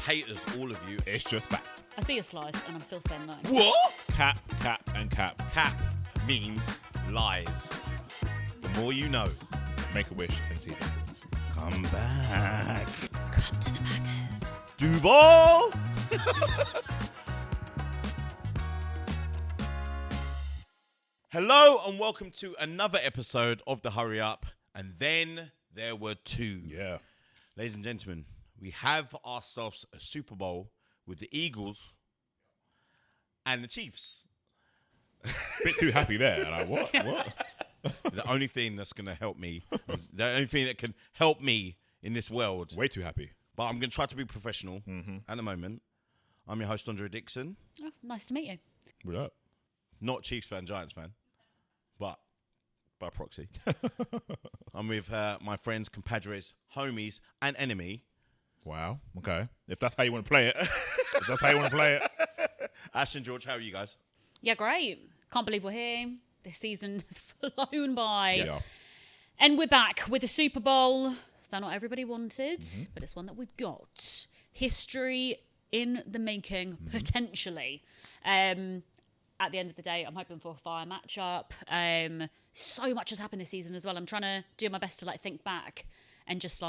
haters, all of you. It's just fact. I see a slice and I'm still saying no. What? Cap, and cap. Cap means lies. The more you know. Make a wish and see if it happens. Come back. Come to the baggers. Duval! Hello and welcome to another episode of The Hurry Up. And then there were two. Yeah. Ladies and gentlemen, we have ourselves a Super Bowl with the Eagles and the Chiefs. Bit too happy there. Like, what? What? The only thing that's going to help me, the only thing that can help me in this world. Way too happy. But I'm going to try to be professional at the moment. I'm your host, Andre Dixon. Oh, nice to meet you. What up? Not Chiefs fan, Giants fan, but by proxy. I'm with my friends, compadres, homies, and enemy. Wow. Okay. If that's how you want to play it. Ash and George, how are you guys? Yeah, great. Can't believe we're here. This season has flown by. Yeah. And we're back with a Super Bowl that not everybody wanted, but it's one that we've got. History in the making, potentially. At the end of the day, I'm hoping for a fire matchup. So much has happened this season as well. I'm trying to do my best to think back and just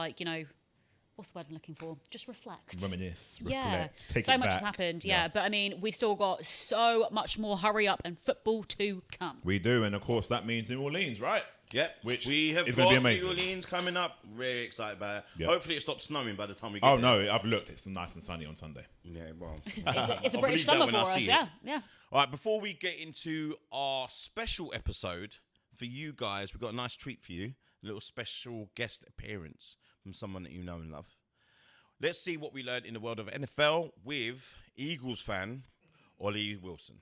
what's the word I'm looking for? Just reflect. Reminisce, reflect, yeah. take so it much back. has happened, yeah. But I mean, we've still got so much more hurry up and football to come. We do, and of course that means New Orleans, right? Yep. Which we have is got gonna be amazing. New Orleans coming up. Really excited about it. Yep. Hopefully it stops snowing by the time we get Oh there. no, I've looked. It's nice and sunny on Sunday. Yeah, well. It's a I'll British believe that summer when for I us, see yeah. it. Yeah. All right, before we get into our special episode for you guys, we've got a nice treat for you. A little special guest appearance from someone that you know and love. Let's see what we learned in the world of NFL with Eagles fan Ollie Wilson.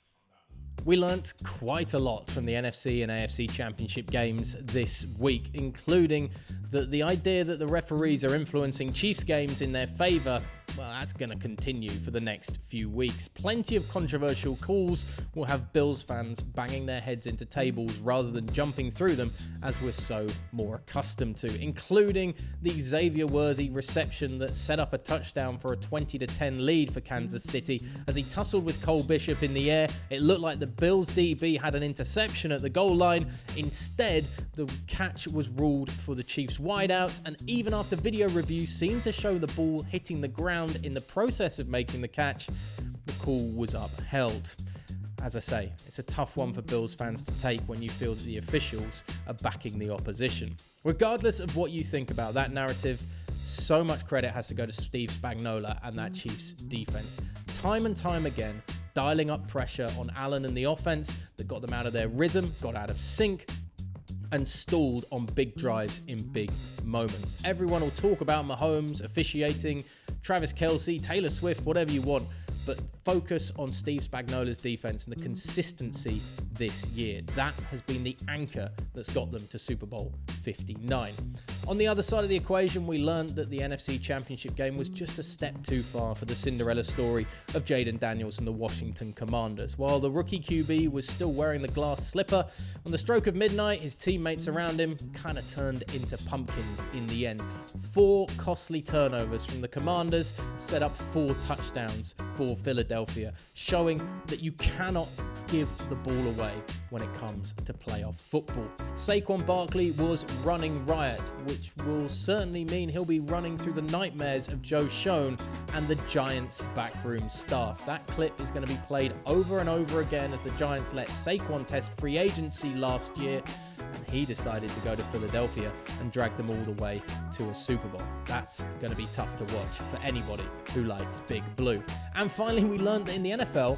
We learnt quite a lot from the NFC and AFC championship games this week, including that the idea that the referees are influencing Chiefs games in their favour, well, that's going to continue for the next few weeks. Plenty of controversial calls will have Bills fans banging their heads into tables rather than jumping through them, as we're so more accustomed to, including the Xavier-worthy reception that set up a touchdown for a 20-10 lead for Kansas City. As he tussled with Cole Bishop in the air, it looked like the Bills DB had an interception at the goal line. Instead, the catch was ruled for the Chiefs wideout, and even after video reviews seemed to show the ball hitting the ground in the process of making the catch, the call was upheld. As I say, it's a tough one for Bills fans to take when you feel that the officials are backing the opposition. Regardless of what you think about that narrative, so much credit has to go to Steve Spagnuolo and that Chiefs defense. Time and time again, dialing up pressure on Allen and the offense that got them out of their rhythm, got out of sync, and stalled on big drives in big moments. Everyone will talk about Mahomes, officiating, Travis Kelce, Taylor Swift, whatever you want, but focus on Steve Spagnuolo's defense and the consistency this year. That has been the anchor that's got them to Super Bowl 59. On the other side of the equation, we learned that the NFC Championship game was just a step too far for the Cinderella story of Jaden Daniels and the Washington Commanders. While the rookie QB was still wearing the glass slipper, on the stroke of midnight, his teammates around him kind of turned into pumpkins in the end. 4 costly turnovers from the Commanders set up 4 touchdowns for Philadelphia, showing that you cannot give the ball away when it comes to playoff football. Saquon Barkley was running riot, which will certainly mean he'll be running through the nightmares of Joe Schoen and the Giants' backroom staff. That clip is going to be played over and over again as the Giants let Saquon test free agency last year, and he decided to go to Philadelphia and drag them all the way to a Super Bowl. That's going to be tough to watch for anybody who likes Big Blue. And finally, we learned that in the NFL,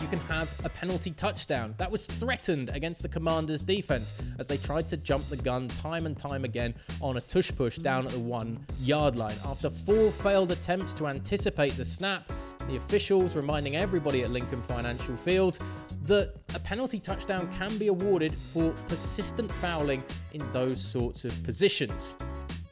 you can have a penalty touchdown. That was threatened against the Commanders' defense as they tried to jump the gun time and time again on a tush-push down at the 1-yard line. After 4 failed attempts to anticipate the snap, the officials reminding everybody at Lincoln Financial Field that a penalty touchdown can be awarded for persistent fouling in those sorts of positions.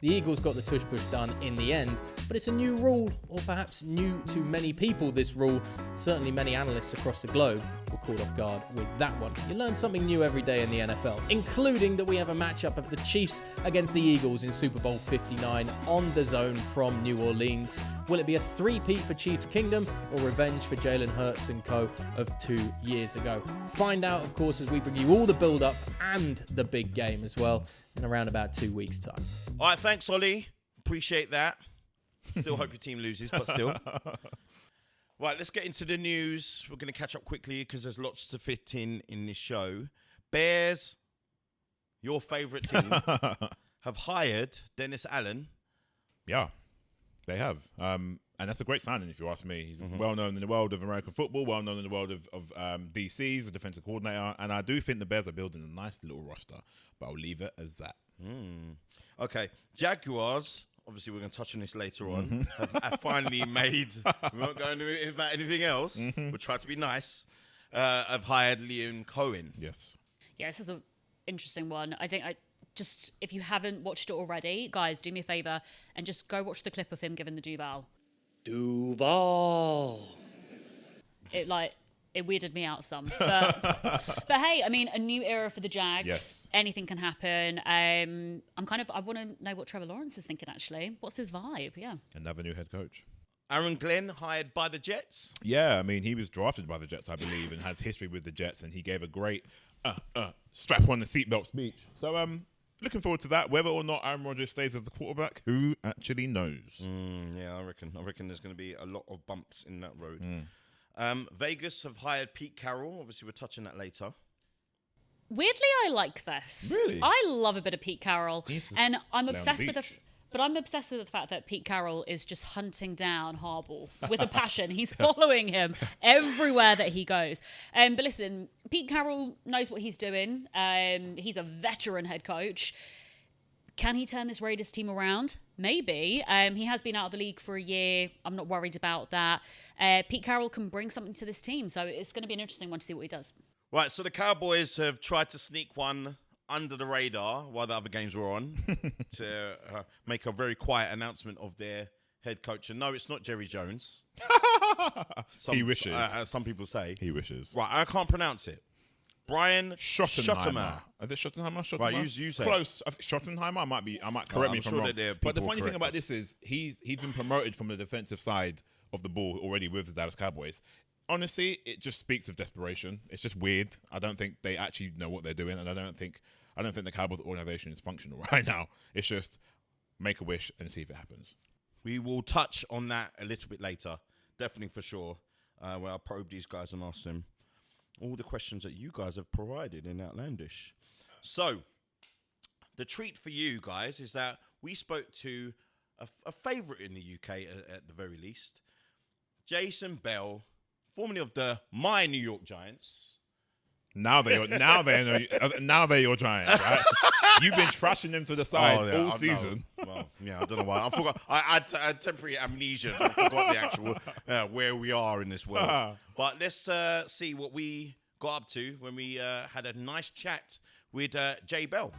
The Eagles got the tush push done in the end, but it's a new rule, or perhaps new to many people, this rule. Certainly many analysts across the globe were caught off guard with that one. You learn something new every day in the NFL, including that we have a matchup of the Chiefs against the Eagles in Super Bowl 59 on DAZN from New Orleans. Will it be a three-peat for Chiefs Kingdom or revenge for Jalen Hurts and co of 2 years ago? Find out, of course, as we bring you all the build-up and the big game as well in around about 2 weeks' time. All right, thanks, Ollie. Appreciate that. Still hope your team loses, but still. Right, let's get into the news. We're going to catch up quickly because there's lots to fit in this show. Bears, your favourite team, have hired Dennis Allen. Yeah, they have. And that's a great signing, if you ask me. He's well known in the world of American football, well known in the world of DC. He's a defensive coordinator. And I do think the Bears are building a nice little roster, but I'll leave it as that. Okay, Jaguars, obviously we're going to touch on this later on, have finally made, we're not going to about anything else, we'll try to be nice, have hired Liam Cohen. Yes. Yeah, this is an interesting one. I think if you haven't watched it already, guys, do me a favour and just go watch the clip of him giving the Duval. It weirded me out some, but hey, I mean, a new era for the Jags. Yes. Anything can happen. I want to know what Trevor Lawrence is thinking. Actually, what's his vibe? Yeah. Another new head coach. Aaron Glenn hired by the Jets. Yeah, I mean, he was drafted by the Jets, I believe, and has history with the Jets, and he gave a great strap on the seatbelt speech. So, looking forward to that. Whether or not Aaron Rodgers stays as the quarterback, who actually knows? Yeah, I reckon there's going to be a lot of bumps in that road. Vegas have hired Pete Carroll. Obviously, we're touching that later. Weirdly, I like this. Really? I love a bit of Pete Carroll, and I'm obsessed with beach. But I'm obsessed with the fact that Pete Carroll is just hunting down Harbaugh with a passion. He's following him everywhere that he goes. But listen, Pete Carroll knows what he's doing. He's a veteran head coach. Can he turn this Raiders team around? Maybe. He has been out of the league for a year. I'm not worried about that. Pete Carroll can bring something to this team, so it's going to be an interesting one to see what he does. Right, so the Cowboys have tried to sneak one under the radar while the other games were on to make a very quiet announcement of their head coach. And no, it's not Jerry Jones. He wishes. Some people say. He wishes. Right, I can't pronounce it. Brian Schottenheimer. Is it Schottenheimer? Right, you say close. Schottenheimer. I might correct me if I'm wrong. But the funny thing about this is he's been promoted from the defensive side of the ball already with the Dallas Cowboys. Honestly, it just speaks of desperation. It's just weird. I don't think they actually know what they're doing, and I don't think the Cowboys organization is functional right now. It's just make a wish and see if it happens. We will touch on that a little bit later, definitely for sure. Where I'll probe these guys and ask them all the questions that you guys have provided in Outlandish. So, the treat for you guys is that we spoke to a favourite in the UK at the very least, Jason Bell, formerly of my New York Giants. Now they're your Giants, right? You've been trashing them to the side all season. Well, yeah, I don't know why. I forgot. I had temporary amnesia. I forgot the actual where we are in this world. But let's see what we got up to when we had a nice chat with Jay Bell.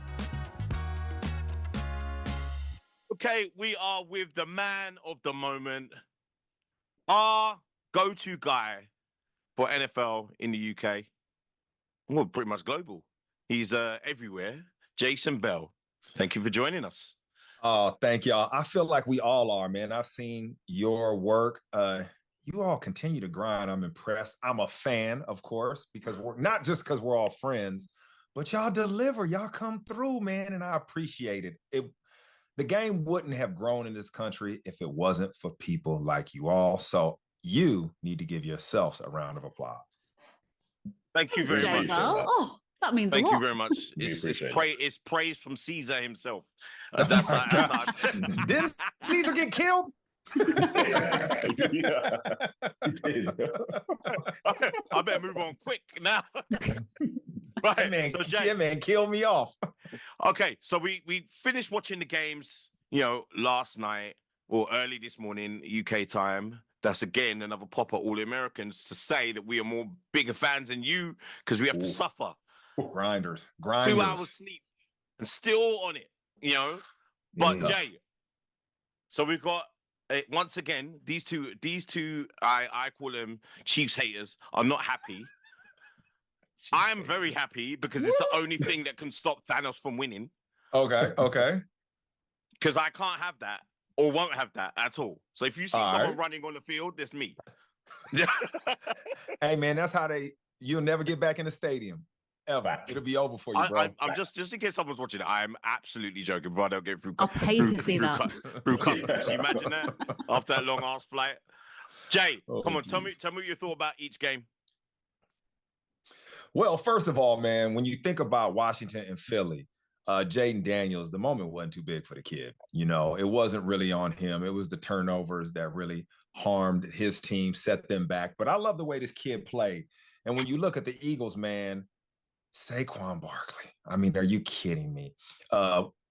Okay, we are with the man of the moment, our go-to guy for NFL in the UK. Well, pretty much global. He's everywhere. Jason Bell, thank you for joining us. Oh, thank y'all. I feel like we all are, man. I've seen your work. You all continue to grind. I'm impressed. I'm a fan, of course, because we're not just because we're all friends, but y'all deliver. Y'all come through, man, and I appreciate it. The game wouldn't have grown in this country if it wasn't for people like you all. So you need to give yourselves a round of applause. Thank you very much. Oh, that means a lot. Thank you very much. It's praise from Caesar himself. Didn't Caesar get killed? I better move on quick now. Right, man, kill me off. Okay, so we finished watching the games, last night or early this morning, UK time. That's again another pop at All Americans to say that we are more bigger fans than you because we have to suffer. Grinders. 2 hours sleep and still on it. But Jay, so we've got once again these two. I call them Chiefs haters are not happy. I'm very happy because it's the only thing that can stop Thanos from winning. Okay. Because I can't have that or won't have that at all. So if you see someone running on the field, that's me. Hey man, that's how you'll never get back in the stadium. Ever. It'll be over for you, bro. I'm just in case someone's watching it, I'm absolutely joking, bro. They'll get through. I'll pay to see that. Through customs. Can you imagine that? After that long ass flight. Jay, come on, tell me what you thought about each game. Well, first of all, man, when you think about Washington and Philly, Jaden Daniels, the moment wasn't too big for the kid. You know, it wasn't really on him. It was the turnovers that really harmed his team, set them back. But I love the way this kid played. And when you look at the Eagles, man, Saquon Barkley. I mean, are you kidding me?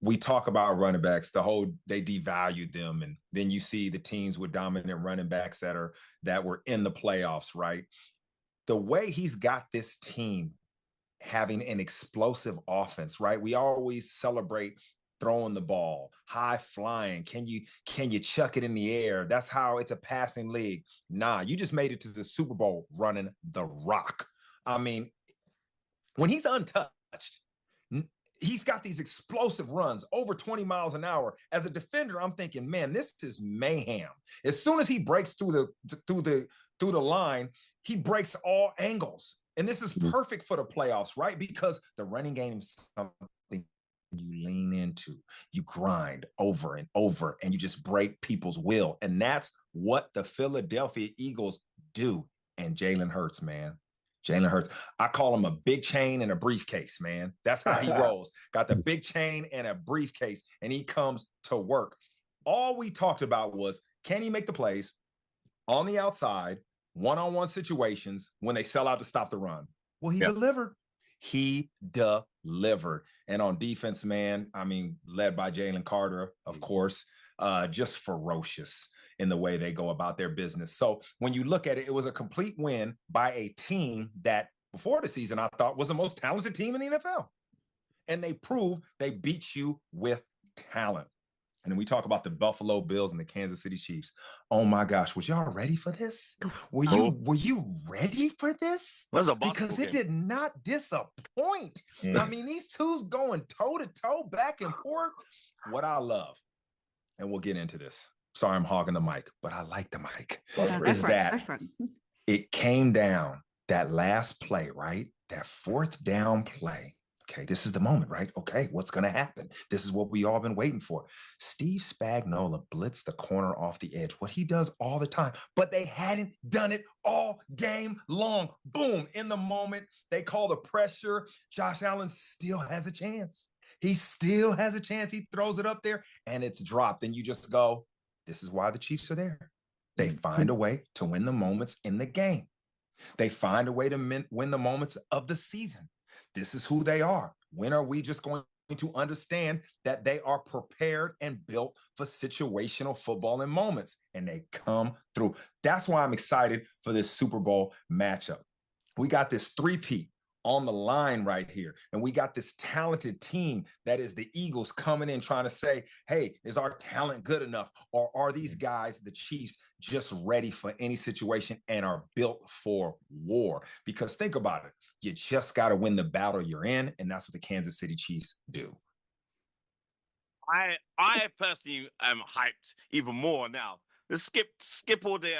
We talk about running backs, they devalued them. And then you see the teams with dominant running backs that were in the playoffs, right? The way he's got this team having an explosive offense, right? We always celebrate throwing the ball, high flying. Can you chuck it in the air? That's how it's a passing league. Nah, you just made it to the Super Bowl running the rock. I mean, when he's untouched, he's got these explosive runs over 20 miles an hour. As a defender, I'm thinking, man, this is mayhem. As soon as he breaks through the line, he breaks all angles. And this is perfect for the playoffs, right? Because the running game is something you lean into, you grind over and over, and you just break people's will. And that's what the Philadelphia Eagles do. And Jalen Hurts, man. Jalen Hurts. I call him a big chain and a briefcase, man. That's how he rolls. Got the big chain and a briefcase, and he comes to work. All we talked about was, can he make the plays on the outside, one-on-one situations when they sell out to stop the run? Well, he delivered. He delivered. And on defense, man, I mean, led by Jalen Carter, of course, just ferocious in the way they go about their business. So when you look at it, it was a complete win by a team that before the season I thought was the most talented team in the NFL. And they proved they beat you with talent. And then we talk about the Buffalo Bills and the Kansas City Chiefs. Oh my gosh, was y'all ready for this? Were you ready for this? Because it did not disappoint. I mean, these two's going toe to toe, back and forth. What I love, and we'll get into this. Sorry, I'm hogging the mic, but I like the mic. Is that it came down that last play, right? That fourth down play. Okay, this is the moment, right? Okay, what's going to happen? This is what we all been waiting for. Steve Spagnuolo blitzed the corner off the edge, what he does all the time, but they hadn't done it all game long. Boom, in the moment, they call the pressure. Josh Allen still has a chance. He still has a chance. He throws it up there, and it's dropped, and you just go, this is why the Chiefs are there. They find a way to win the moments in the game. They find a way to win the moments of the season. This is who they are. When are we just going to understand that they are prepared and built for situational football and moments? And they come through. That's why I'm excited for this Super Bowl matchup. We got this three-peat on the line right here. And we got this talented team that is the Eagles coming in trying to say, hey, is our talent good enough? Or are these guys, the Chiefs, just ready for any situation and are built for war? Because think about it. You just got to win the battle you're in. And that's what the Kansas City Chiefs do. I personally am hyped even more now. Let's skip all the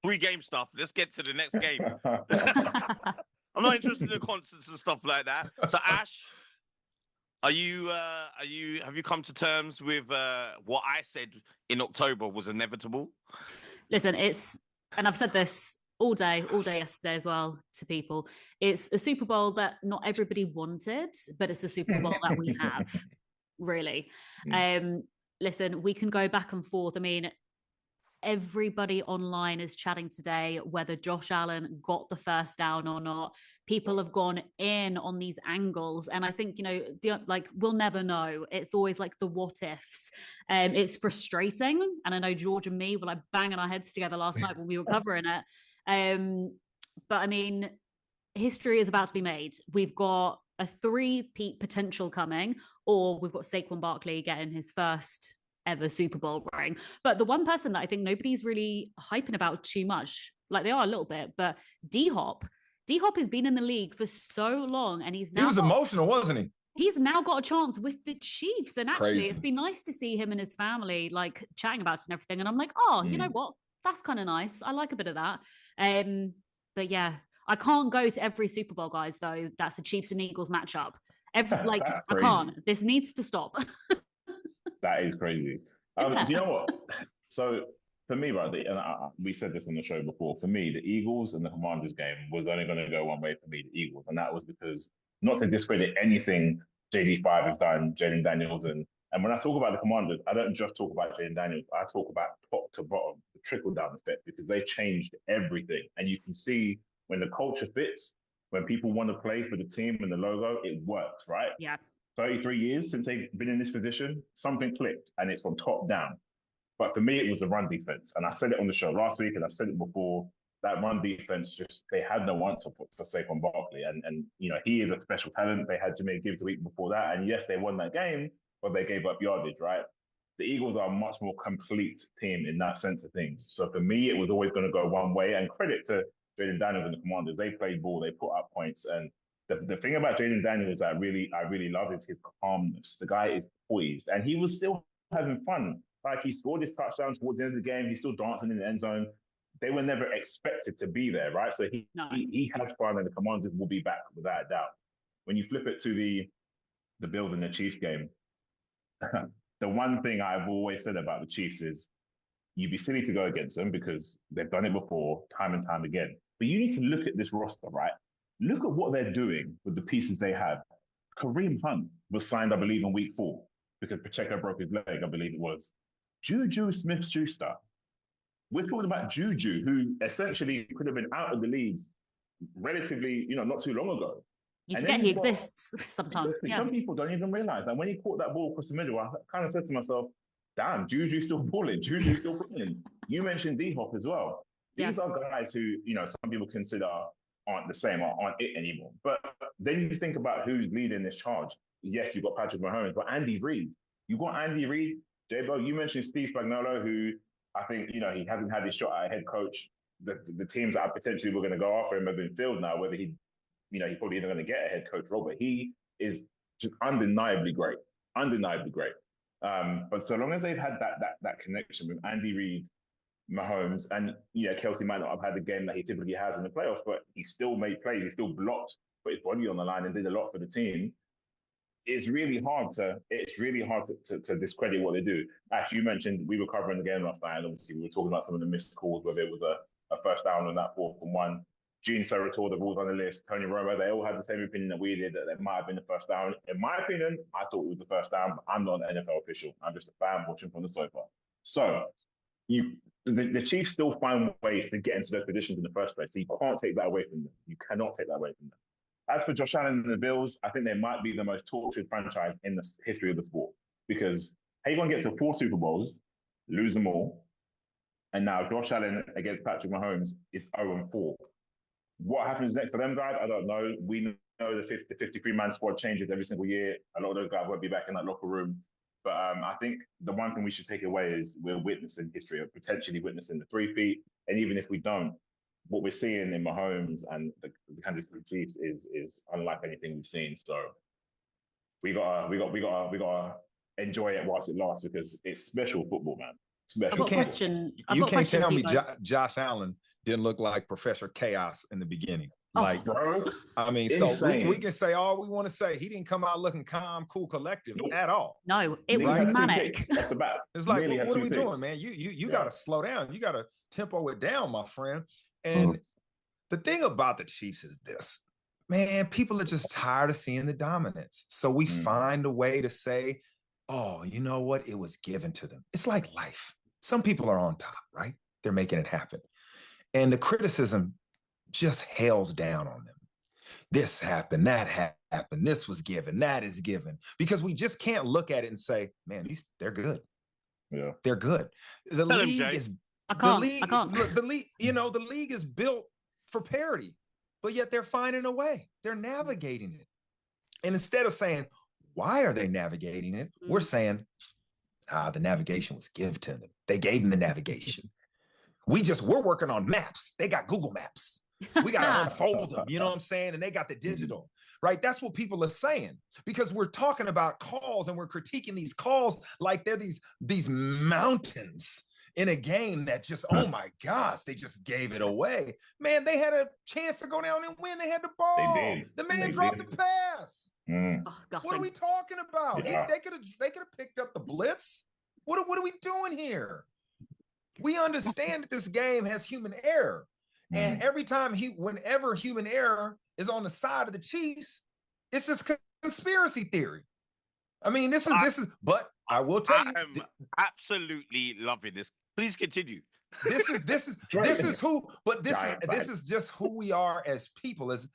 pre-game stuff. Let's get to the next game. I'm not interested in concerts and stuff like that. So, Ash, have you come to terms with what I said in October was inevitable? Listen, and I've said this all day yesterday as well to people. It's a Super Bowl that not everybody wanted, but it's the Super Bowl that we have, really. Listen, we can go back and forth. I mean, everybody online is chatting today whether Josh Allen got the first down or not. People have gone in on these angles, and I think, we'll never know. It's always like the what ifs. It's frustrating, and I know George and me were like banging our heads together last night when we were covering it. But I mean, history is about to be made. We've got a three-peat potential coming, or we've got Saquon Barkley getting his first ever Super Bowl ring. But the one person that I think nobody's really hyping about too much, like they are a little bit, but D-Hop has been in the league for so long, and he was emotional, wasn't he? He's now got a chance with the Chiefs. And actually, it's been nice to see him and his family like chatting about it and everything. And I'm like, you know what? That's kind of nice. I like a bit of that. But yeah, I can't go to every Super Bowl, guys, though. That's a Chiefs and Eagles matchup. I can't. This needs to stop. That is crazy. Do you know what? So for me, right, we said this on the show before. For me, the Eagles and the Commanders game was only going to go one way for me, the Eagles. And that was because, not to discredit anything JD5 has done, Jayden Daniels. And when I talk about the Commanders, I don't just talk about Jayden Daniels. I talk about top to bottom, the trickle-down effect, because they changed everything. And you can see when the culture fits, when people want to play for the team and the logo, it works, right? Yeah. 33 years since they've been in this position, something clicked, and it's from top down. But for me, it was the run defense. And I said it on the show last week, and I've said it before, that run defense, just they had no answer for Saquon Barkley. And you know, he is a special talent. They had Jameer Gibbs the week before that. And yes, they won that game, but they gave up yardage, right? The Eagles are a much more complete team in that sense of things. So for me, it was always going to go one way. And credit to Jayden Daniels and the Commanders. They played ball, they put up points. And the thing about Jayden Daniels that I really love is his calmness. The guy is poised, and he was still having fun. Like, he scored his touchdown towards the end of the game. He's still dancing in the end zone. They were never expected to be there, right? So he had fun, and the Commanders will be back without a doubt. When you flip it to the Bills and the Chiefs game, the one thing I've always said about the Chiefs is you'd be silly to go against them because they've done it before, time and time again. But you need to look at this roster, right? Look at what they're doing with the pieces they have. Kareem Hunt was signed, I believe, in week 4 because Pacheco broke his leg, I believe it was. Juju Smith-Schuster. We're talking about Juju, who essentially could have been out of the league relatively, not too long ago. You forget he exists sometimes. Exactly. Yeah. Some people don't even realize. And when he caught that ball across the middle, I kind of said to myself, damn, Juju's still balling. Juju's still playing. You mentioned D-Hop as well. These are guys who, some people consider aren't the same, aren't it anymore. But then you think about who's leading this charge. Yes, you've got Patrick Mahomes, but Andy Reid. You've got Andy Reid. J-Bo, you mentioned Steve Spagnuolo, who I think, he hasn't had his shot at a head coach. The teams that potentially were going to go after him have been filled now, whether he probably isn't going to get a head coach role, but he is just undeniably great. But so long as they've had that connection with Andy Reid, Mahomes, and Kelsey might not have had the game that he typically has in the playoffs, but he still made plays, he still blocked, put his body on the line and did a lot for the team. It's really hard to discredit what they do. Actually, you mentioned we were covering the game last night, and obviously we were talking about some of the missed calls, whether it was a first down on that 4th and 1. Gene Sarator, the rules analyst, Tony Romo, they all had the same opinion that we did, that it might have been the first down. In my opinion, I thought it was the first down, but I'm not an NFL official. I'm just a fan watching from the sofa. So the Chiefs still find ways to get into those positions in the first place. So you can't take that away from them. You cannot take that away from them. As for Josh Allen and the Bills, I think they might be the most tortured franchise in the history of the sport, because how you going to get to 4 Super Bowls, lose them all, and now Josh Allen against Patrick Mahomes is 0-4. What happens next for them, guys? I don't know. We know the 53-man squad changes every single year. A lot of those guys won't be back in that locker room. But I think the one thing we should take away is we're witnessing history, or potentially witnessing the 3-peat. And even if we don't, what we're seeing in Mahomes and the Kansas City Chiefs is unlike anything we've seen. So we gotta enjoy it whilst it lasts, because it's special football, man. Special. I've got a question. You can't tell me Josh Allen didn't look like Professor Chaos in the beginning. Like, bro, I mean, insane. So we can say all we want to say. He didn't come out looking calm, cool, collective at all. No, it was manic. It's like, what are we doing, man? You got to slow down. You got to tempo it down, my friend. And the thing about the Chiefs is this, man, people are just tired of seeing the dominance. So we find a way to say, oh, you know what? It was given to them. It's like life. Some people are on top, right? They're making it happen. And the criticism just hails down on them. This happened, that happened, this was given, that is given. Because we just can't look at it and say, man, they're good. Yeah. They're good. The league is I can't. The league, the league is built for parity, but yet they're finding a way. They're navigating it. And instead of saying, why are they navigating it? We're saying, the navigation was given to them. They gave them the navigation. We're working on maps. They got Google Maps. We got to unfold them, you know what I'm saying? And they got the digital, right? That's what people are saying, because we're talking about calls and we're critiquing these calls like they're these mountains in a game that just, oh my gosh, they just gave it away. Man, they had a chance to go down and win. They had the ball. The man dropped the pass. What are we talking about? Yeah. They could have picked up the blitz. What are we doing here? We understand that this game has human error. And every time whenever human error is on the side of the Chiefs, it's this conspiracy theory. I mean, this is, but I will tell you, I'm absolutely loving this. Please continue. This is just who we are as people, as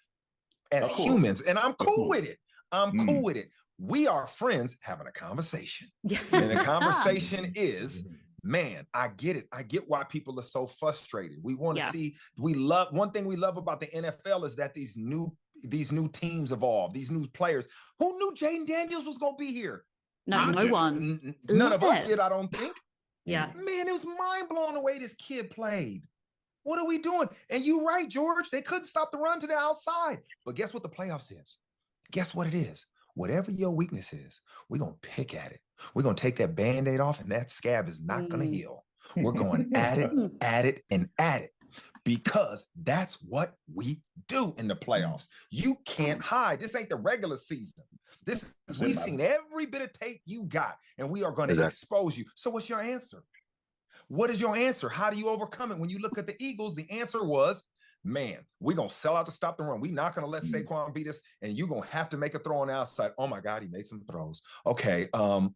humans. And I'm cool with it. I'm cool with it. We are friends having a conversation. And the conversation is, man, I get it. I get why people are so frustrated. We want to see, one thing we love about the NFL is that these new teams evolve, these new players. Who knew Jaden Daniels was going to be here? No one. None of us did, I don't think. Yeah. Man, it was mind-blowing the way this kid played. What are we doing? And you're right, George. They couldn't stop the run to the outside. But guess what the playoffs is? Guess what it is? Whatever your weakness is, we're going to pick at it. We're going to take that Band-Aid off, and that scab is not going to heal. We're going at it, and at it, because that's what we do in the playoffs. You can't hide. This ain't the regular season. We've seen every bit of tape you got, and we are going to expose you. So what's your answer? What is your answer? How do you overcome it? When you look at the Eagles, the answer was, man, we're going to sell out to stop the run. We're not going to let Saquon beat us, and you're going to have to make a throw on the outside. Oh, my God, he made some throws. Okay,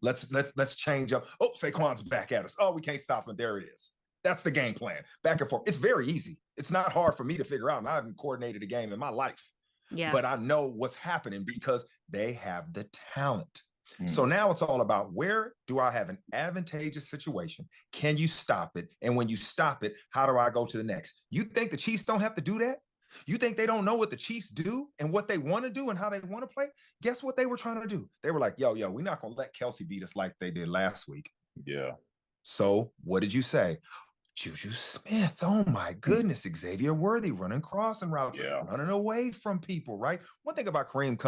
let's change up. Oh, Saquon's back at us. Oh, we can't stop him. There it is. That's the game plan. Back and forth. It's very easy. It's not hard for me to figure out, and I haven't coordinated a game in my life. Yeah. But I know what's happening because they have the talent. So now it's all about, where do I have an advantageous situation? Can you stop it? And when you stop it, how do I go to the next? You think the Chiefs don't have to do that? You think they don't know what the Chiefs do and what they want to do and how they want to play? Guess what they were trying to do? They were like, yo, we're not going to let Kelsey beat us like they did last week. Yeah. So what did you say? Juju Smith, oh my goodness, Xavier Worthy running crossing routes, running away from people, right? One thing about Kareem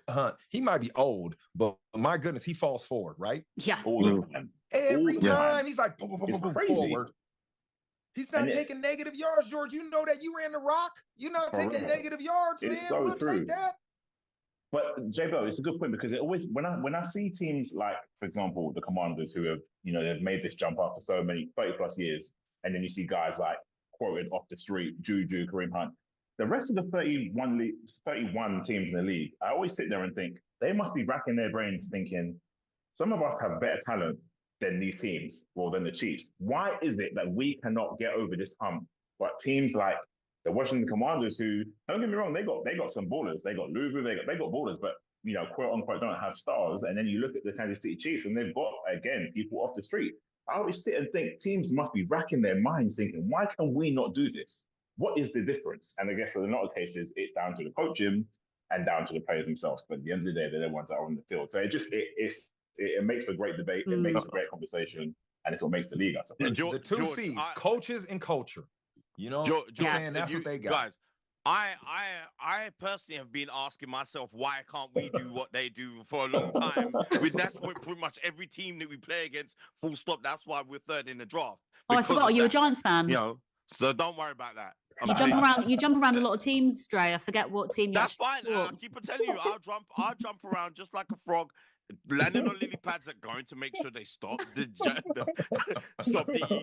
Hunt, he might be old, but my goodness, he falls forward, right? Yeah. All the time. Every time. He's like, boom, forward. He's not taking negative yards, George. You know that. You ran the rock. You're not taking negative yards, man. It's so we'll true. take that. But J-Bo, it's a good point, because it always, when I see teams like, for example, the Commanders, who have, they've made this jump up for so many 30 plus years, and then you see guys like quoted off the street, Juju, Kareem Hunt, the rest of the 31 teams in the league, I always sit there and think, they must be racking their brains thinking, some of us have better talent than these teams, or than the Chiefs. Why is it that we cannot get over this hump? But teams like the Washington Commanders, who, don't get me wrong, they got some ballers. They got Louisville, they got ballers, but quote unquote, don't have stars. And then you look at the Kansas City Chiefs, and they've got, again, people off the street. I always sit and think teams must be racking their minds thinking, why can we not do this? What is the difference? And I guess in a lot of cases, it's down to the coaching and down to the players themselves. But at the end of the day, they're the ones that are on the field. So it makes for great debate. It makes for great conversation. And it's what makes the league, I suppose. The two C's, coaches and culture. Saying that's what they got. Guys, I personally have been asking myself, why can't we do what they do for a long time? That's pretty much every team that we play against, full stop. That's why we're third in the draft. Oh, I forgot. Are you a Giants fan? So don't worry about that. You jump around a lot of teams, Stray. I forget what team you're. That's fine. I keep on telling you, I'll jump around just like a frog, landing on lily pads that going to make sure they stop the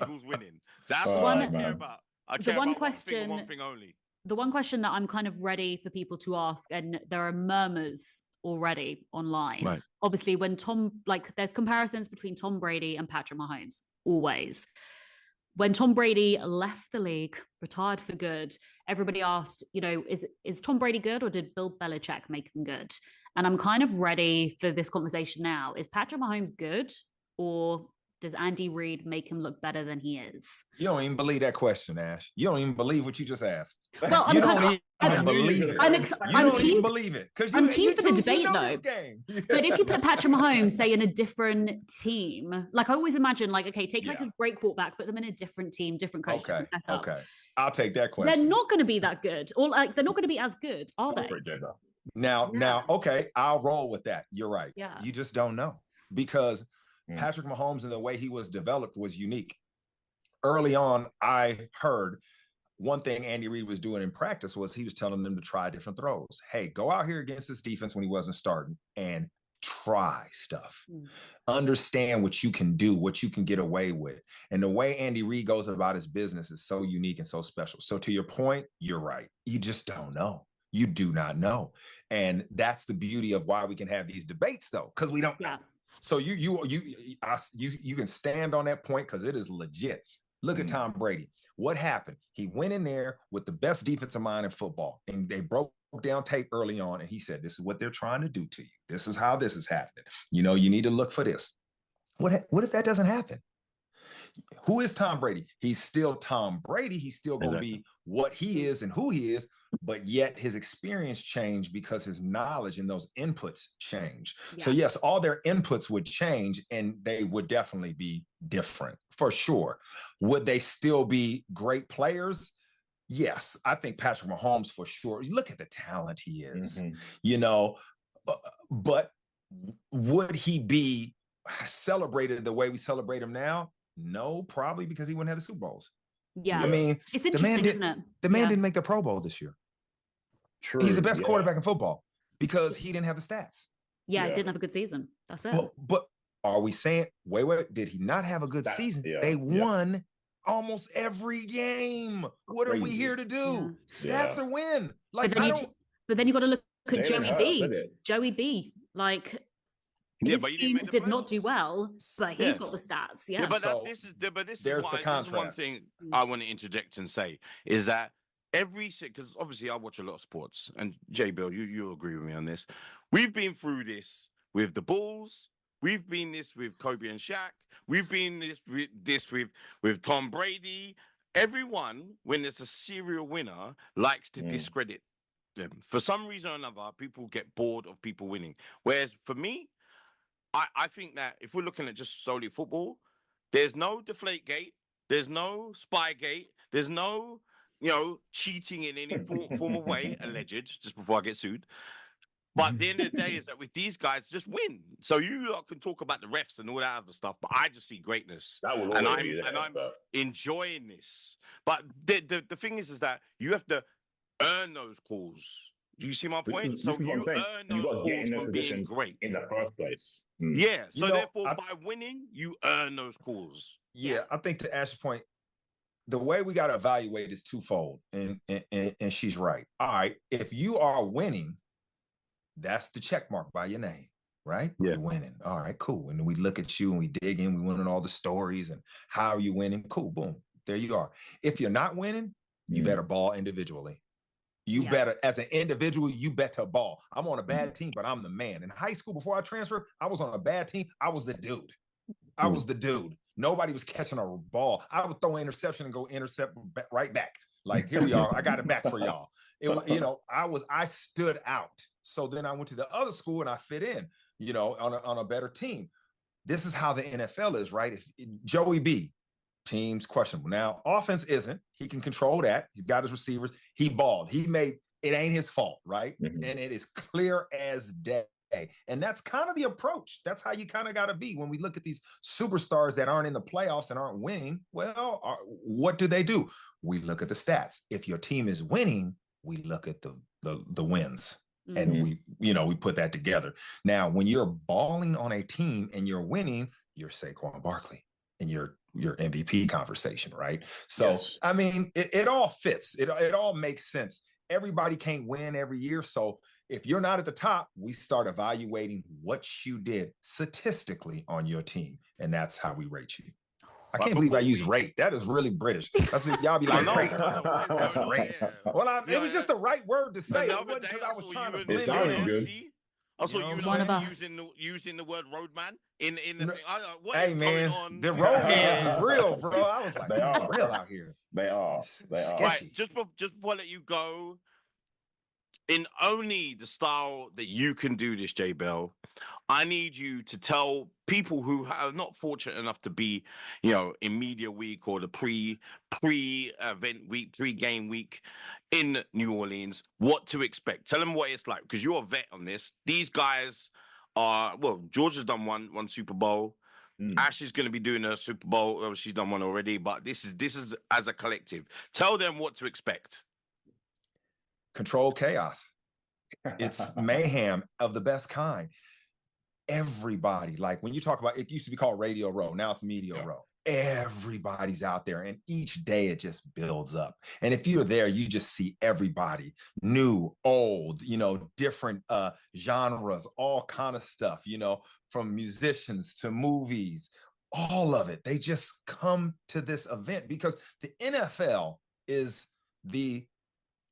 Eagles winning. That's what I care about. I care about one thing only. The one question that I'm kind of ready for people to ask, and there are murmurs already online. Right. Obviously, when there's comparisons between Tom Brady and Patrick Mahomes, always. When Tom Brady left the league, retired for good, everybody asked, is Tom Brady good, or did Bill Belichick make him good? And I'm kind of ready for this conversation now. Is Patrick Mahomes good, or does Andy Reid make him look better than he is? You don't even believe that question, Ash. You don't even believe what you just asked. Well, you don't even believe it. You don't even believe it. I'm keen for the debate, though. But if you put Patrick Mahomes, say, in a different team, like I always imagine, like, okay, take like a great quarterback, put them in a different team, different coach, different setup. Okay, I'll take that question. They're not going to be that good, or like they're not going to be as good, are they? Now, okay, I'll roll with that. You're right. Yeah. You just don't know because Patrick Mahomes and the way he was developed was unique. Early on, I heard one thing Andy Reid was doing in practice was he was telling them to try different throws. Hey, go out here against this defense when he wasn't starting and try stuff. Understand what you can do, what you can get away with. And the way Andy Reid goes about his business is so unique and so special. So to your point, you're right. You just don't know. You do not know. And that's the beauty of why we can have these debates, though, because we don't know. So you can stand on that point because it is legit. Look at Tom Brady. What happened? He went in there with the best defensive mind in football, and they broke down tape early on, and he said, this is what they're trying to do to you. This is how this is happening. You know, you need to look for this. What if that doesn't happen? Who is Tom Brady? He's still Tom Brady. He's still going to be what he is and who he is, but yet his experience changed because his knowledge and those inputs change. So yes, all their inputs would change and they would definitely be different for sure. Would they still be great players? Yes, I think Patrick Mahomes for sure. Look at the talent he is, you know, but would he be celebrated the way we celebrate him now? No, probably because he wouldn't have the Super Bowls. Yeah. I mean, it's interesting, isn't it? The man didn't make the Pro Bowl this year. True. He's the best quarterback in football because he didn't have the stats. Yeah, he didn't have a good season. That's it. But are we saying, wait, did he not have a good season? They won almost every game. What are we here to do? Stats are win. Like, but then you got to look at Joey B. Joey B. Like, his team did not do well, but he's got the stats. Yeah, but this is one thing I want to interject and say is that because obviously I watch a lot of sports, and J Bill, you agree with me on this. We've been through this with the Bulls. We've been this with Kobe and Shaq. We've been this with Tom Brady. Everyone, when there's a serial winner, likes to discredit them. For some reason or another, people get bored of people winning. Whereas for me, I think that if we're looking at just solely football, there's no Deflategate, there's no Spygate, there's no, cheating in any form of way, alleged, just before I get sued. But at the end of the day is that with these guys, just win. So you lot can talk about the refs and all that other stuff, but I just see greatness. And I'm enjoying this. But the thing is that you have to earn those calls. Do you see my point? So you earn those calls from being great in the first place. Yeah. So therefore, by winning, you earn those calls. Yeah, I think to Ash's point, the way we got to evaluate is twofold, and she's right. All right, if you are winning, that's the check mark by your name, right? Yeah. You're winning. All right, cool. And then we look at you and we dig in. We win all the stories and how are you winning? Cool, boom. There you are. If you're not winning, you better ball individually. You better, as an individual, you better ball. I'm on a bad team, but I'm the man. In high school, before I transferred, I was on a bad team. I was the dude. I was the dude. Nobody was catching a ball. I would throw an interception and go intercept right back. Like, here we are. I got it back for y'all. I stood out. So then I went to the other school and I fit in, on a better team. This is how the NFL is, right? If Joey B, team's questionable. Now, offense isn't. He can control that. He's got his receivers. He balled. It ain't his fault, right? Mm-hmm. And it is clear as day. And that's kind of the approach. That's how you kind of got to be when we look at these superstars that aren't in the playoffs and aren't winning. Well, what do? We look at the stats. If your team is winning, we look at the wins. Mm-hmm. And we put that together. Now, when you're balling on a team and you're winning, you're Saquon Barkley and your MVP conversation, right? So, yes. I mean, it all fits. It all makes sense. Everybody can't win every year. So if you're not at the top, we start evaluating what you did statistically on your team. And that's how we rate you. I can't believe I use rate. That is really British. That's it. Y'all be like, rate. That's rate. Well, it was just the right word to say. It wasn't because I was trying to blend in. I saw you One of us. using the word roadman in what hey is man, going on? the roadmans is real, bro. I was like, They it's are. real out here. They are. They are. Sketchy. Right, just before I let you go, in only the style that you can do this, J Bell, I need you to tell people who are not fortunate enough to be, in media week or the pre-event week, pre-game week in New Orleans, what to expect. Tell them what it's like, because you're a vet on this. These guys are, George has done one Super Bowl. Ash is going to be doing a Super Bowl. She's done one already, but this is as a collective. Tell them what to expect. Controlled chaos. It's mayhem of the best kind. Everybody, like when you talk about, it used to be called Radio Row, now it's Media Row. Everybody's out there, and each day it just builds up. And if you're there, you just see everybody, new, old, different genres, all kind of stuff, from musicians to movies, all of it. They just come to this event because the NFL is the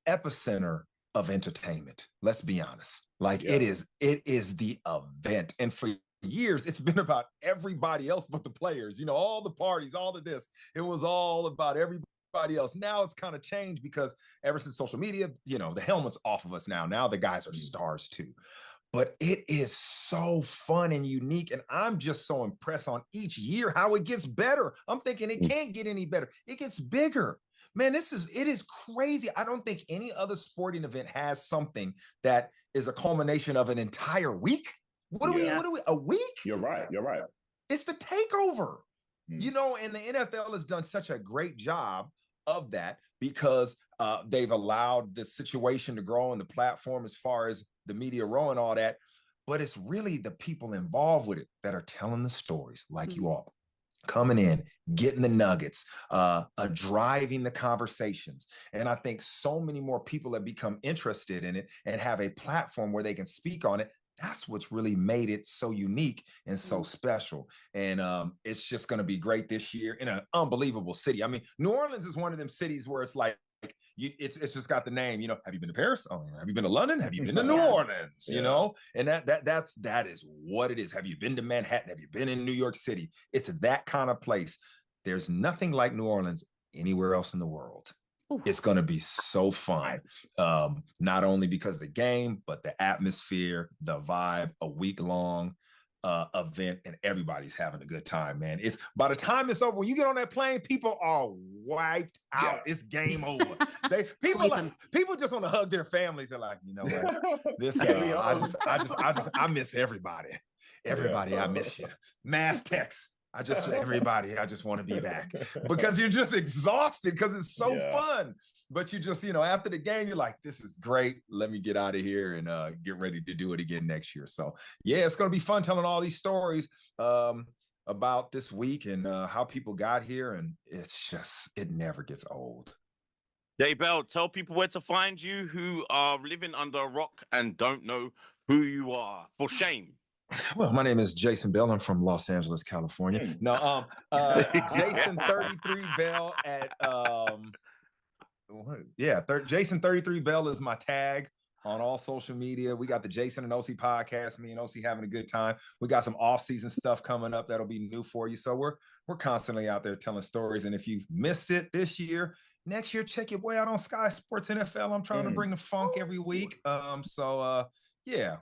epicenter of entertainment. Let's be honest. It is the event. And for years, it's been about everybody else but the players, all the parties, all of this. It was all about everybody else. Now it's kind of changed because ever since social media, the helmet's off of us now. Now the guys are stars too. But it is so fun and unique. And I'm just so impressed on each year how it gets better. I'm thinking it can't get any better. It gets bigger. Man, it is crazy. I don't think any other sporting event has something that is a culmination of an entire week. What are we, a week? You're right. It's the takeover, and the NFL has done such a great job of that because they've allowed the situation to grow on the platform as far as the media row and all that. But it's really the people involved with it that are telling the stories like you all. Coming in, getting the nuggets, driving the conversations. And I think so many more people have become interested in it and have a platform where they can speak on it. That's what's really made it so unique and so special. And it's just going to be great this year in an unbelievable city. I mean, New Orleans is one of them cities where it's like, it's just got the name, have you been to Paris? Oh, have you been to London? Have you been to New Orleans? And that is what it is. Have you been to Manhattan? Have you been in New York City? It's that kind of place. There's nothing like New Orleans anywhere else in the world. Ooh. It's going to be so fun. Not only because of the game, but the atmosphere, the vibe, a week-long event, and everybody's having a good time, man. It's by the time it's over, when you get on that plane, people are wiped out. It's game over. People just want to hug their families. They're like, you know what? This I miss everybody. I miss you. Mass text. I just want to be back because you're just exhausted because it's so fun. But you just, after the game, you're like, this is great. Let me get out of here and get ready to do it again next year. So, it's going to be fun telling all these stories about this week and how people got here. And it never gets old. J Bell, tell people where to find you who are living under a rock and don't know who you are. For shame. Well, my name is Jason Bell. I'm from Los Angeles, California. No, Jason 33 Bell at Jason 33 Bell is my tag on all social media. We got the Jason and OC podcast, me and OC having a good time. We got some off-season stuff coming up that'll be new for you. So we're constantly out there telling stories. And if you've missed it this year, next year, check your boy out on Sky Sports NFL. I'm trying to bring the funk every week.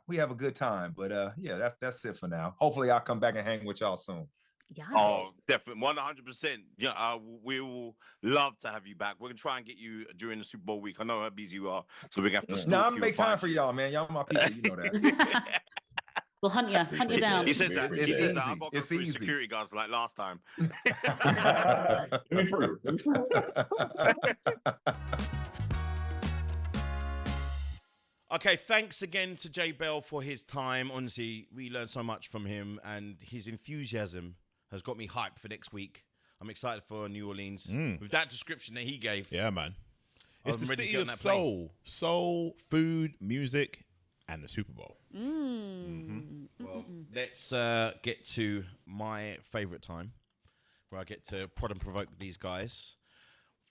We have a good time. But that's it for now. Hopefully I'll come back and hang with y'all soon. Yes. Oh, definitely, 100%. Yeah, we will love to have you back. We're gonna try and get you during the Super Bowl week. I know how busy you are, so we're gonna have to. No, I'm gonna make time for y'all, man. Y'all my people, you know that. We'll hunt you down. He says that. It's easy. I've got to go through security guards like last time. Let me through. Okay, thanks again to J Bell for his time. Honestly, we learned so much from him, and his enthusiasm has got me hyped for next week. I'm excited for New Orleans. With that description that he gave. Yeah, man. It's the city of soul, food, music, and the Super Bowl. Well, let's get to my favorite time, where I get to prod and provoke these guys.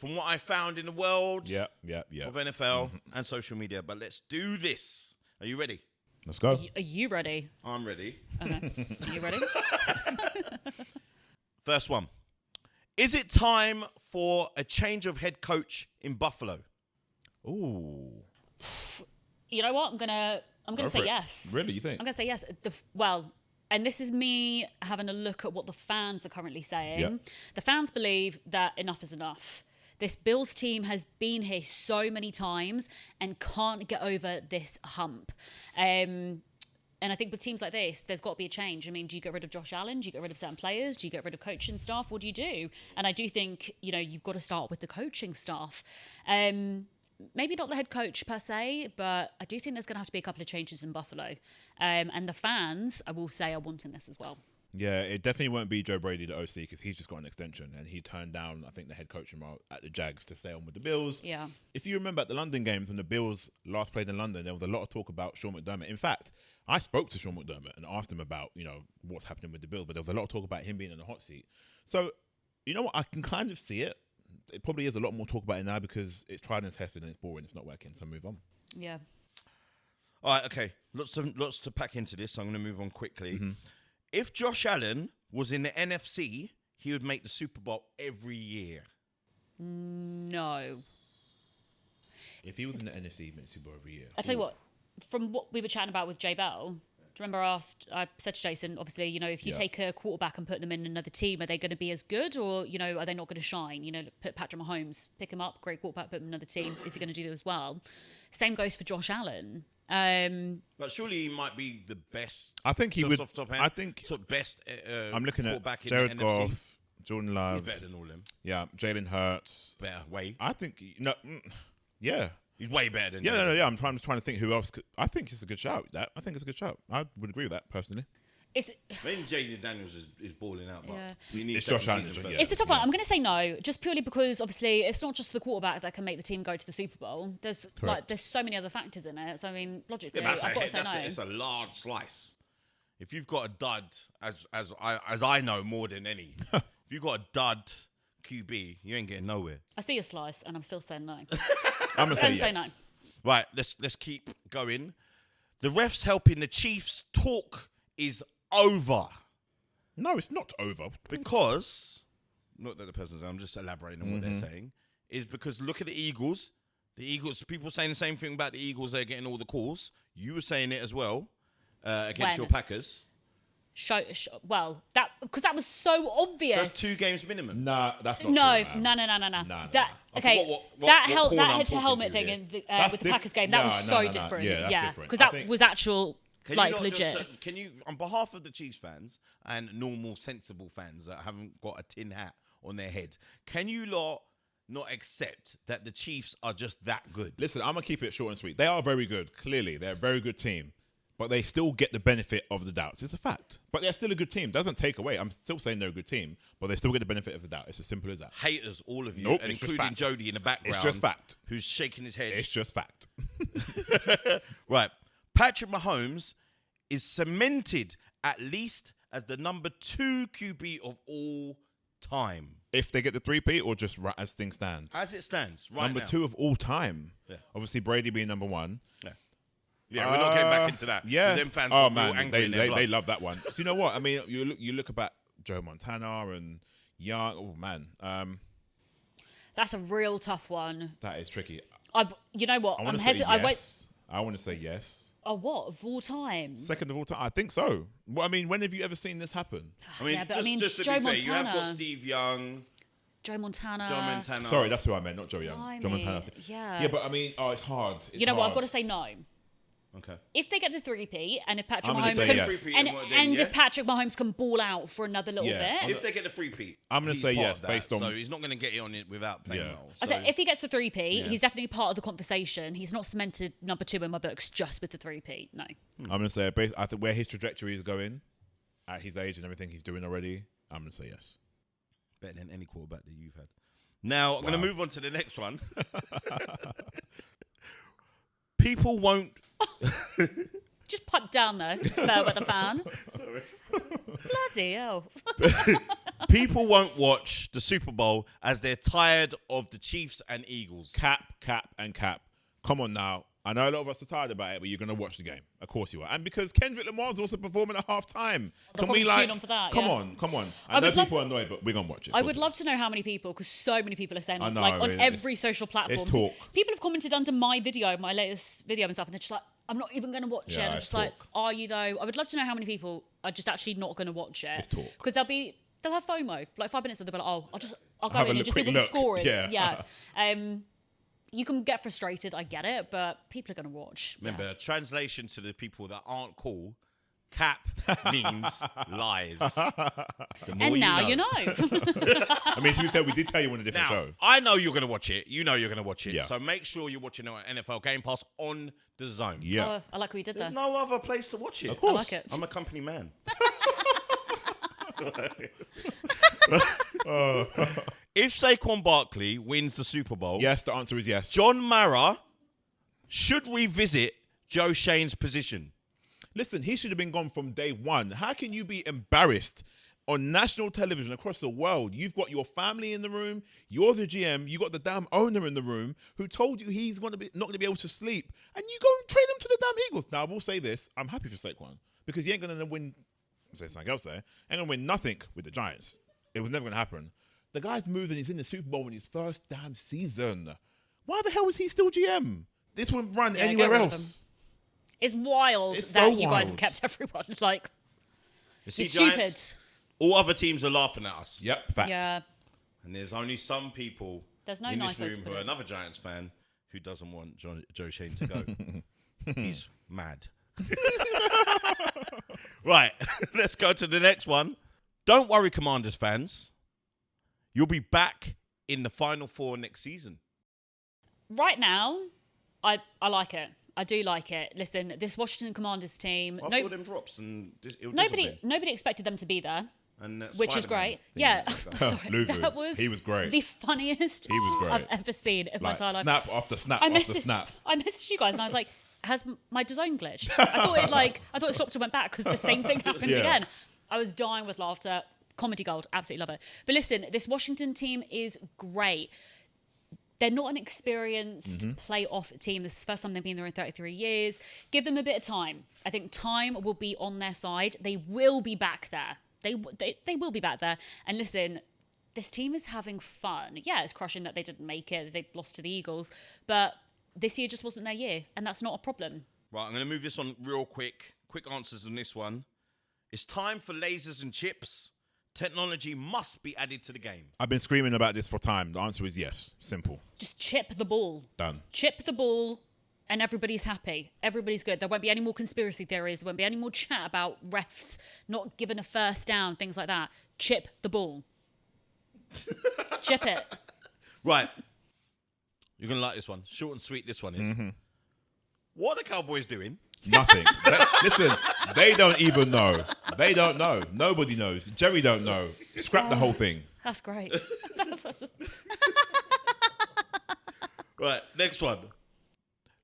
From what I found in the world of NFL and social media. But let's do this. Are you ready? Let's go. Are you ready? I'm ready. Okay. Are you ready? First one. Is it time for a change of head coach in Buffalo? Ooh. You know what? I'm gonna say yes. Really, you think? I'm gonna say yes. And this is me having a look at what the fans are currently saying. Yep. The fans believe that enough is enough. This Bills team has been here so many times and can't get over this hump. And I think with teams like this, there's got to be a change. I mean, do you get rid of Josh Allen? Do you get rid of certain players? Do you get rid of coaching staff? What do you do? And I do think, you've got to start with the coaching staff. Maybe not the head coach per se, but I do think there's going to have to be a couple of changes in Buffalo. And the fans, I will say, are wanting this as well. Yeah, it definitely won't be Joe Brady, the OC, because he's just got an extension, and he turned down, I think, the head coaching role at the Jags to stay on with the Bills. Yeah. If you remember at the London games, when the Bills last played in London, there was a lot of talk about Sean McDermott. In fact, I spoke to Sean McDermott and asked him about, what's happening with the Bills, but there was a lot of talk about him being in the hot seat. So, you know what? I can kind of see it. It probably is a lot more talk about it now because it's tried and tested and it's boring. It's not working. So move on. Yeah. All right, okay. Lots to pack into this. So I'm going to move on quickly. Mm-hmm. If Josh Allen was in the NFC, he would make the Super Bowl every year. No. If he was in the NFC, he'd make the Super Bowl every year. I'll tell you what, from what we were chatting about with Jay Bell, do you remember I said to Jason, obviously, if you take a quarterback and put them in another team, are they going to be as good or, are they not going to shine? Put Patrick Mahomes, pick him up, great quarterback, put him in another team. Is he going to do that as well? Same goes for Josh Allen. But surely he might be the best. I think he would. Off top end, I think best. I'm looking at Jared Goff, Jordan Love. He's better than all of them. Yeah, Jalen Hurts. Better, way. I think yeah. He's way better than. Yeah. I'm trying to think who else. I think it's a good shout. I think it's a good shout. I would agree with that personally. Maybe Jaden Daniels is balling out, but we need it's Josh Allen. It's a tough one. I'm going to say no, just purely because obviously it's not just the quarterback that can make the team go to the Super Bowl. There's so many other factors in it. So I mean, logically, I've got to say no. It's a large slice. If you've got a dud, as I know more than any, if you've got a dud QB, you ain't getting nowhere. I see a slice, and I'm still saying no. I'm gonna say yes. No. Right, let's keep going. The refs helping the Chiefs talk is over. No, it's not over. Because, not that the person's, I'm just elaborating on what they're saying, is because look at the Eagles. The Eagles, people saying the same thing about the Eagles, they're getting all the calls. You were saying it as well against your Packers. Well, because that was so obvious. So that's 2 games minimum. Nah, that's not true. No. Nah. Okay, that head-to-helmet thing with the Packers game, that was so different. Yeah, that's different. Because that was actual, legit. Can you, on behalf of the Chiefs fans and normal, sensible fans that haven't got a tin hat on their head, can you lot not accept that the Chiefs are just that good? Listen, I'm going to keep it short and sweet. They are very good. Clearly, they're a very good team. But they still get the benefit of the doubt. It's a fact. But they're still a good team. Doesn't take away. I'm still saying they're a good team, but they still get the benefit of the doubt. It's as simple as that. Haters, all of you, nope, and including Jody in the background. It's just fact. Who's shaking his head. It's just fact. Right. Patrick Mahomes is cemented at least as the number 2 QB of all time. If they get the 3P or just as things stand? As it stands, right number now. 2 of all time. Yeah. Obviously, Brady being number 1. Yeah. Yeah, we're not getting back into that. Yeah. Them fans oh, got man. angry in their blood. They love that one. Do you know what? I mean, you look about Joe Montana and Young. Oh, man. That's a real tough one. That is tricky. You know what? I want to say yes. I want to say yes. Oh, what? Of all time? Second of all time? I think so. Well, I mean, when have you ever seen this happen? I mean, just to Joe be fair, Montana. you have got Steve Young. Joe Montana. Sorry, that's who I meant, not Joe Young. Blimey. Joe Montana. Yeah. Yeah, but I mean, it's hard. You know what? I've got to say no. Okay. If they get the 3P and if Patrick I'm gonna Mahomes say can yes. if Patrick Mahomes can ball out for another little bit. If they get the 3P, I'm going to say yes based on. So he's not going to get it on it without playing well. I say if he gets the 3P, he's definitely part of the conversation. He's not cemented number 2 in my books just with the 3P. No. I'm going to say I think where his trajectory is going at his age and everything he's doing already, I'm going to say yes. Better than any quarterback that you've had. Now I'm going to move on to the next one. People won't. Just pipe down though, fair weather fan. Sorry. Bloody hell. People won't watch the Super Bowl as they're tired of the Chiefs and Eagles. Cap. Come on now. I know a lot of us are tired about it, but you're going to watch the game. Of course you are. And because Kendrick Lamar's also performing at half-time. Can we tune on for that, come on. I know people are annoyed, but we're going to watch it. I would love to know how many people, because so many people are saying, I know, on every social platform. It's talk. People have commented under my latest video and stuff, and they're just like, I'm not even going to watch it. And I'm just like, are you though? I would love to know how many people are just actually not going to watch it. It's talk. Because they'll have FOMO. Like 5 minutes, they'll be like, I'll go in and just see what the score is. Yeah. You can get frustrated, I get it, but people are going to watch. Remember, translation to the people that aren't cool, cap means lies. And now you know. I mean, to be fair, we did tell you on a different show. I know you're going to watch it. You know you're going to watch it. Yeah. So make sure you're watching it on NFL Game Pass on DAZN. Yeah. Oh, I like what you did There's there. no other place to watch it. Of course. I like it. I'm a company man. If Saquon Barkley wins the Super Bowl, Yes, the answer is yes. John Mara should revisit Joe Shane's position. Listen, he should have been gone from day one. How can you be embarrassed on national television across the world? You've got your family in the room. You're the GM. You got the damn owner in the room who told you he's not going to be able to sleep. And you go and trade him to the damn Eagles. Now, I will say this. I'm happy for Saquon because he ain't going to win. I'll say something else there. Ain't going to win nothing with the Giants. It was never going to happen. The guy's moved and he's in the Super Bowl in his first damn season. Why the hell is he still GM? This wouldn't run anywhere else. It's wild It's that so you guys have wild. kept everyone. It's like, You you're see, stupid. Giants, all other teams are laughing at us. Yep, fact. Yeah. And there's only some people There's no in nice this way to room put who are it. another Giants fan who doesn't want Joe Shane to go. He's mad. Right, let's go to the next one. Don't worry, Commanders fans. You'll be back in the Final Four next season. Right now, I like it. I do like it. Listen, this Washington Commanders team, I thought them drops and it'll nobody expected them to be there, and which is great. Yeah, sorry, Luvu, he was great. The funniest He was great. I've ever seen in my entire life. Snap after snap after snap. I messaged you guys and I was like, has my DAZN glitched? I thought it stopped and went back because the same thing happened again. I was dying with laughter. Comedy gold, absolutely love it. But listen, this Washington team is great. They're not an experienced playoff team. This is the first time they've been there in 33 years. Give them a bit of time. I think time will be on their side. They will be back there. They will be back there. And listen, this team is having fun. Yeah, it's crushing that they didn't make it. They lost to the Eagles. But this year just wasn't their year. And that's not a problem. Right, I'm going to move this on real quick. Quick answers on this one. It's time for lasers and chips. Technology must be added to the game. I've been screaming about this for time. The answer is yes. Simple. Just chip the ball. Done. Chip the ball and everybody's happy. Everybody's good. There won't be any more conspiracy theories. There won't be any more chat about refs not giving a first down, things like that. Chip the ball. Chip it. Right. You're going to like this one. Short and sweet this one is. What are the Cowboys doing? Nothing. Listen, they don't even know. They don't know. Nobody knows. Jerry don't know. Scrap the whole thing. That's great. Right, next one.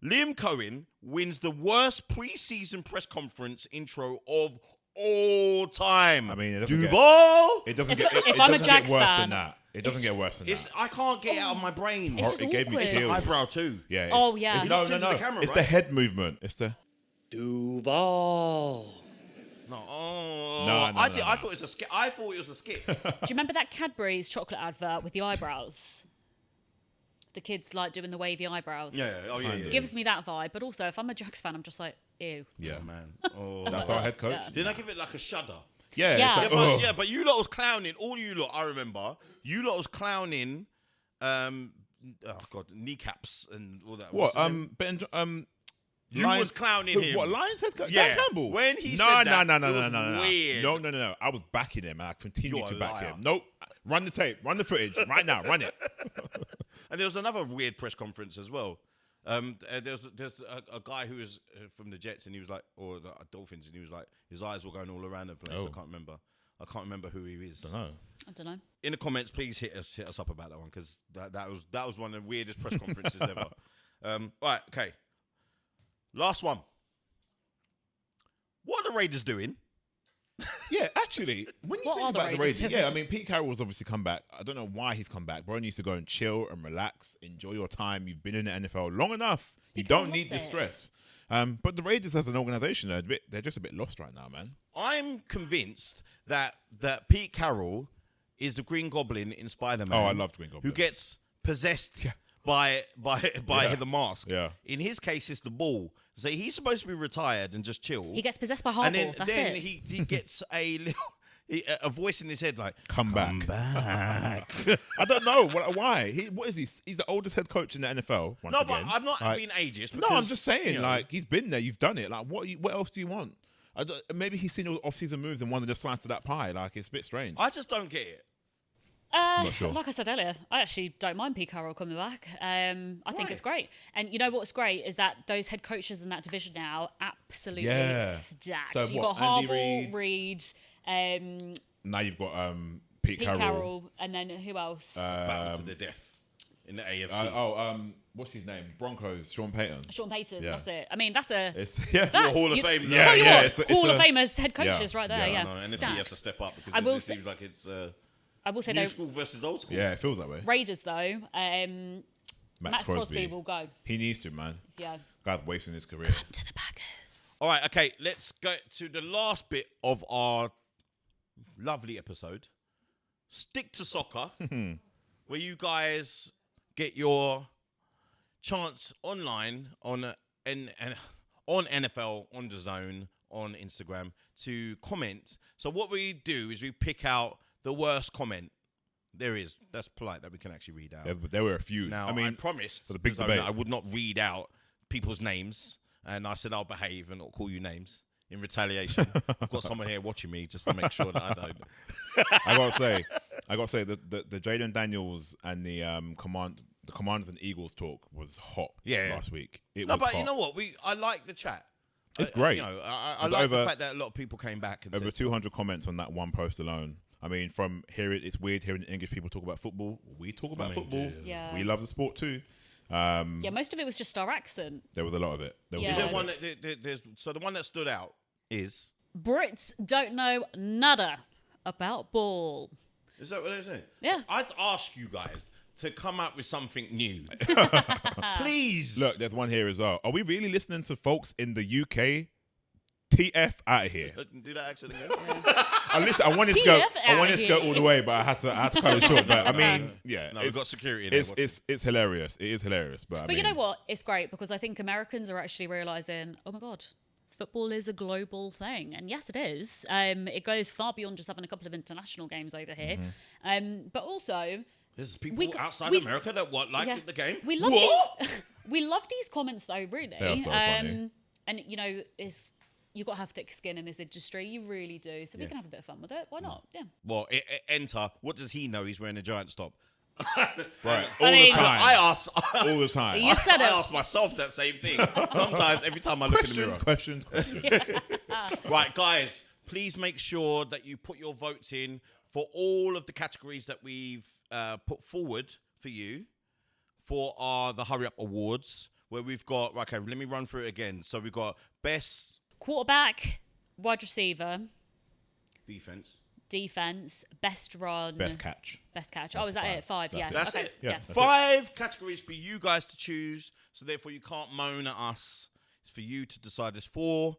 Liam Cohen wins the worst preseason press conference intro of all time. I mean, it doesn't Duval. It doesn't If get. I'm a doesn't get Jags worse fan, than that. It doesn't get worse than that. I can't get it out of my brain. It's just It gave me awkward. chills. Eyebrow too. Yeah. Oh, yeah. No. Into the camera, It's right? the head movement. It's the. Duval. No. Oh. No, I no. thought it was a skit. I thought it was a skit. Do you remember that Cadbury's chocolate advert with the eyebrows? The kids like doing the wavy eyebrows. Yeah. Oh yeah. Gives me that vibe. But also, if I'm a Jags fan, I'm just like, ew. Yeah. Oh, man. Oh. That's our head coach. Yeah. Didn't I give it like a shudder? Yeah. Yeah. It's like, Yeah, but you lot was clowning. All you lot, I remember. You lot was clowning. Kneecaps and all that. What? What's his name? You was clowning him. What? Lions head coach? Yeah. Dan Campbell. When he said that, no, it was weird. No. I was backing him, and I continue You're to a back liar. him. Nope. Run the tape. Run the footage right now. Run it. And there was another weird press conference as well. There's a guy who was from the Jets, and he was like, or the Dolphins, and he was like, his eyes were going all around the place. Oh. I can't remember who he is. No. I don't know. In the comments, please hit us up about that one because that was one of the weirdest press conferences ever. Right, okay. Last one. What are the Raiders doing? Yeah, actually, when you What think are the about the Raiders Raiders, doing? yeah, I mean, Pete Carroll's obviously come back. I don't know why he's come back. Bro needs to go and chill and relax, enjoy your time. You've been in the NFL long enough. You don't need this stress. But the Raiders as an organization, they're just a bit lost right now, man. I'm convinced that Pete Carroll is the Green Goblin in Spider-Man. Oh, I loved Green Goblin. Who gets possessed by the mask. Yeah. In his case, it's the ball. So he's supposed to be retired and just chill. He gets possessed by Harbaugh. And then, That's it. he gets a voice in his head like, Come back. I don't know why. What is he? He's the oldest head coach in the NFL. Once again. But I'm not being ageist. No, Because, I'm just saying, he's been there. You've done it. Like, what else do you want? Maybe he's seen all off-season moves and wanted to slice to that pie. Like, it's a bit strange. I just don't get it. Not sure. Like I said earlier, I actually don't mind Pete Carroll coming back. I think it's great. And you know what's great is that those head coaches in that division now absolutely stacked. So You've what, got Andy Harbaugh, Reid, Now you've got Pete Carroll, and then who else? Battle to the death in the AFC. What's his name? Broncos, Sean Payton. Sean Payton, Yeah. that's it. I mean, that's a... It's Hall of Fame. Yeah, tell you yeah, what, it's Hall of a- Famers head coaches right there, yeah. No, NFC Stacked. has to step up because I will it just say- seems like it's I will say, new though, school versus old school. Yeah, it feels that way. Raiders, though, Max Crosby will go. He needs to, man. Yeah. Guy's wasting his career. To the Packers. All right, okay, let's go to the last bit of our lovely episode. Stick to soccer, where you guys get your chance online on NFL, on DAZN, on Instagram to comment. So what we do is we pick out the worst comment there is. That's polite that we can actually read out. There were a few. Now, I mean, I promised for the big DAZN debate. that I would not read out people's names, and I said I'll behave and not call you names in retaliation. I've got someone here watching me just to make sure that I don't. I gotta say, the Jaden Daniels and the Commanders and Eagles talk was hot last week. It was but hot. you know what? I like the chat. It's great. I like the fact that a lot of people came back and Over said 200 comments on that one post alone. I mean, it's weird hearing English people talk about football. We talk about football. Yeah. We love the sport too. Yeah, most of it was just our accent. There was a lot of it. Yeah. Is there one that so the one that stood out is Brits don't know nada about ball. is that what they're saying? Yeah. I'd ask you guys to come up with something new, please. Look, there's one here as well. Are we really listening to folks in the UK? TF out of here. Do that accent again. I wanted to go all the way, but I had to cut it short. But I mean, yeah, No, we've got security in there. It's hilarious. It is hilarious. But You know what? It's great because I think Americans are actually realizing, oh my God, football is a global thing. And yes, it is. It goes far beyond just having a couple of international games over here. But also, There's people outside America that like the game. We love what? we love these comments though, really. They are so funny. And you know, you've got to have thick skin in this industry. You really do. So we can have a bit of fun with it. Why not? Yeah. Well, enter. What does he know? He's wearing a giant stop. Right. I mean- the time. I ask. all the time. You said I it. ask myself that same thing. Sometimes, every time I look in the mirror. Questions. Right, guys, please make sure that you put your votes in for all of the categories that we've put forward for you for the Hurry Up Awards, where we've got, okay, let me run through it again. So we've got best Quarterback, wide receiver, defense, best run, Best catch. Oh, is that it? 5, yeah. That's okay. it. Yeah. That's 5 categories for you guys to choose. So therefore, you can't moan at us. It's for you to decide. There's 4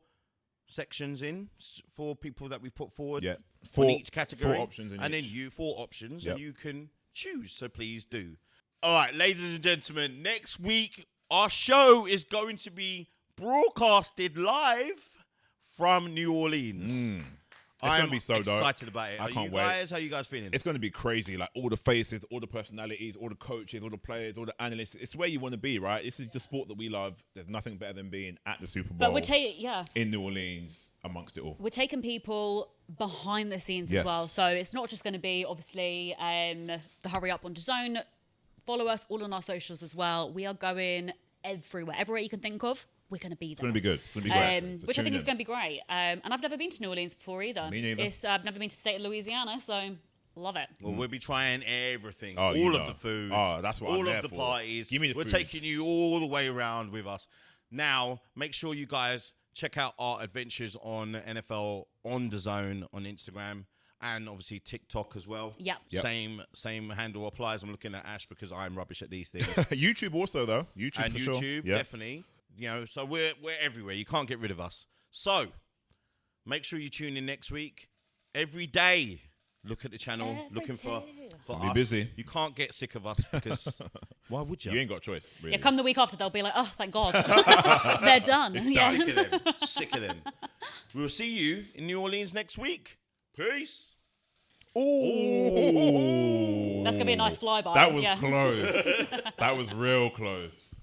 sections in, 4 people that we put forward. Yeah. For each category. 4 options in and each. then 4 options, Yep. and you can choose. So please do. All right, ladies and gentlemen, next week our show is going to be broadcasted live from New Orleans. It's gonna be so dope. excited about it. I can't wait. How are you guys feeling? It's going to be crazy. Like all the faces, all the personalities, all the coaches, all the players, all the analysts. It's where you want to be, right? This is the sport that we love. There's nothing better than being at the Super Bowl But in New Orleans amongst it all. we're taking people behind the scenes Yes. as well. So it's not just going to be, obviously, the Hurry Up on DAZN. Follow us all on our socials as well. We are going everywhere you can think of. We're going to be there. It's going to be good. It's going to be great. So Which I think tune is in. going to be great. And I've never been to New Orleans before either. Me neither. I've never been to the state of Louisiana, so love it. Well, we'll be trying everything. Oh, you all of know. the food. Oh, that's what I'm all there of the for. parties. Give me the We're food. taking you all the way around with us. Now, make sure you guys check out our adventures on NFL on DAZN on Instagram. And obviously TikTok as well. Yep. Same handle applies. I'm looking at Ash because I'm rubbish at these things. YouTube also though. YouTube and for YouTube, sure. definitely. You know, so we're everywhere. You can't get rid of us. So make sure you tune in next week. Every day, look at the channel, looking for us. Be busy. You can't get sick of us because why would you? You ain't got a choice, really. Yeah, come the week after, they'll be like, oh, thank God. They're done. Sick of them. Sick of them. We will see you in New Orleans next week. Peace. Ooh. That's going to be a nice flyby. That was close. That was real close.